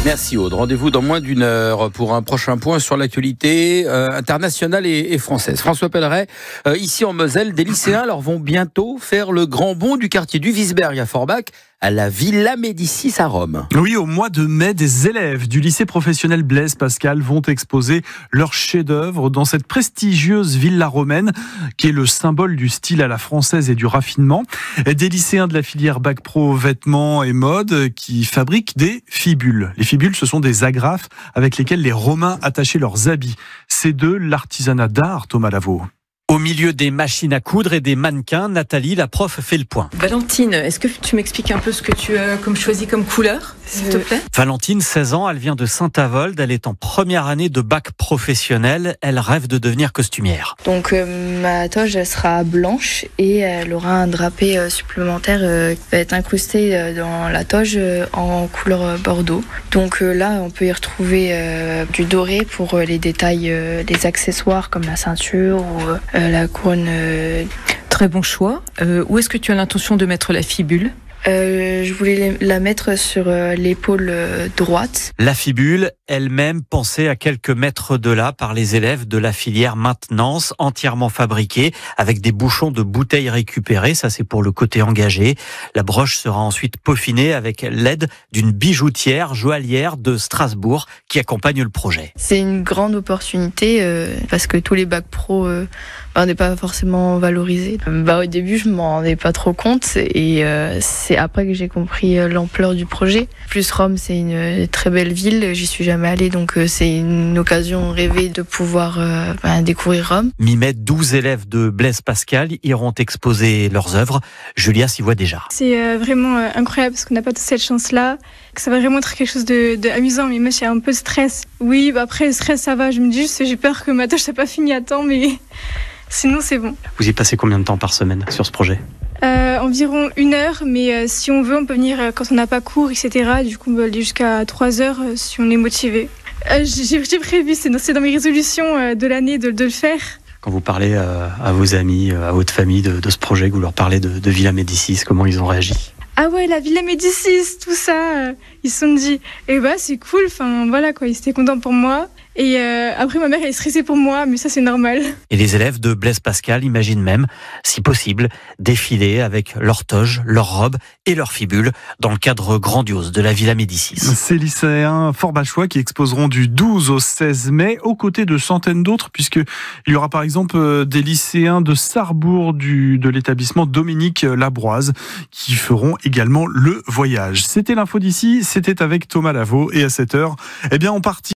Merci Aude. Rendez-vous dans moins d'une heure pour un prochain point sur l'actualité internationale et française. François Pelleret, ici en Moselle, des lycéens vont bientôt faire le grand bond du quartier du Wiesberg à Forbach à la Villa Médicis à Rome. Oui, au mois de mai, des élèves du lycée professionnel Blaise Pascal vont exposer leur chef-d'œuvre dans cette prestigieuse villa romaine qui est le symbole du style à la française et du raffinement. Des lycéens de la filière Bac Pro vêtements et mode qui fabriquent des fibules. Les fibules, ce sont des agrafes avec lesquelles les Romains attachaient leurs habits. C'est de l'artisanat d'art, Thomas Lavaux. Au milieu des machines à coudre et des mannequins, Nathalie, la prof, fait le point. Valentine, est-ce que tu m'expliques un peu ce que tu as choisi comme couleur, s'il te plaît ? Valentine, 16 ans, elle vient de Saint-Avold. Elle est en première année de bac professionnel. Elle rêve de devenir costumière. Donc ma toge, elle sera blanche et elle aura un drapé supplémentaire qui va être incrusté dans la toge en couleur bordeaux. Donc là, on peut y retrouver du doré pour les détails, les accessoires comme la ceinture ou la couronne. Très bon choix. Où est-ce que tu as l'intention de mettre la fibule ? Je voulais la mettre sur l'épaule droite. La fibule, elle-même pensée à quelques mètres de là par les élèves de la filière maintenance, entièrement fabriquée avec des bouchons de bouteilles récupérés. Ça, c'est pour le côté engagé. La broche sera ensuite peaufinée avec l'aide d'une bijoutière joaillière de Strasbourg qui accompagne le projet. C'est une grande opportunité parce que tous les bacs pro n'est pas forcément valorisé. Au début, je m'en rendais pas trop compte et c'est après que j'ai compris l'ampleur du projet. Plus Rome, c'est une très belle ville. J'y suis jamais allée, donc c'est une occasion rêvée de pouvoir découvrir Rome. Mi-mai, 12 élèves de Blaise Pascal iront exposer leurs œuvres. Julia s'y voit déjà. C'est vraiment incroyable parce qu'on n'a pas tous cette chance-là. Ça va vraiment être quelque chose d'amusant, mais moi j'ai un peu de stress. Oui, après le stress ça va. Je me dis juste j'ai peur que ma tâche n'a pas fini à temps, mais sinon c'est bon. Vous y passez combien de temps par semaine sur ce projet ? Environ 1 heure, mais si on veut, on peut venir quand on n'a pas cours, etc. Du coup, on peut aller jusqu'à 3 heures si on est motivé. J'ai prévu, c'est dans mes résolutions de l'année de le faire. Quand vous parlez à vos amis, à votre famille de ce projet, que vous leur parlez de Villa Médicis, comment ils ont réagi ? Ah ouais, la Villa Médicis, tout ça, ils se sont dit, c'est cool, voilà quoi, ils étaient contents pour moi. Et après, ma mère, elle est stressée pour moi, mais ça, c'est normal. Et les élèves de Blaise Pascal imaginent même, si possible, défiler avec leur toge, leur robe et leur fibule dans le cadre grandiose de la Villa Médicis. Ces lycéens forbachois qui exposeront du 12 au 16 mai, aux côtés de centaines d'autres, puisqu'il y aura par exemple des lycéens de Sarrebourg de l'établissement Dominique Labroise qui feront également le voyage. C'était l'info d'ici, c'était avec Thomas Lavaux et à 7h, on partit.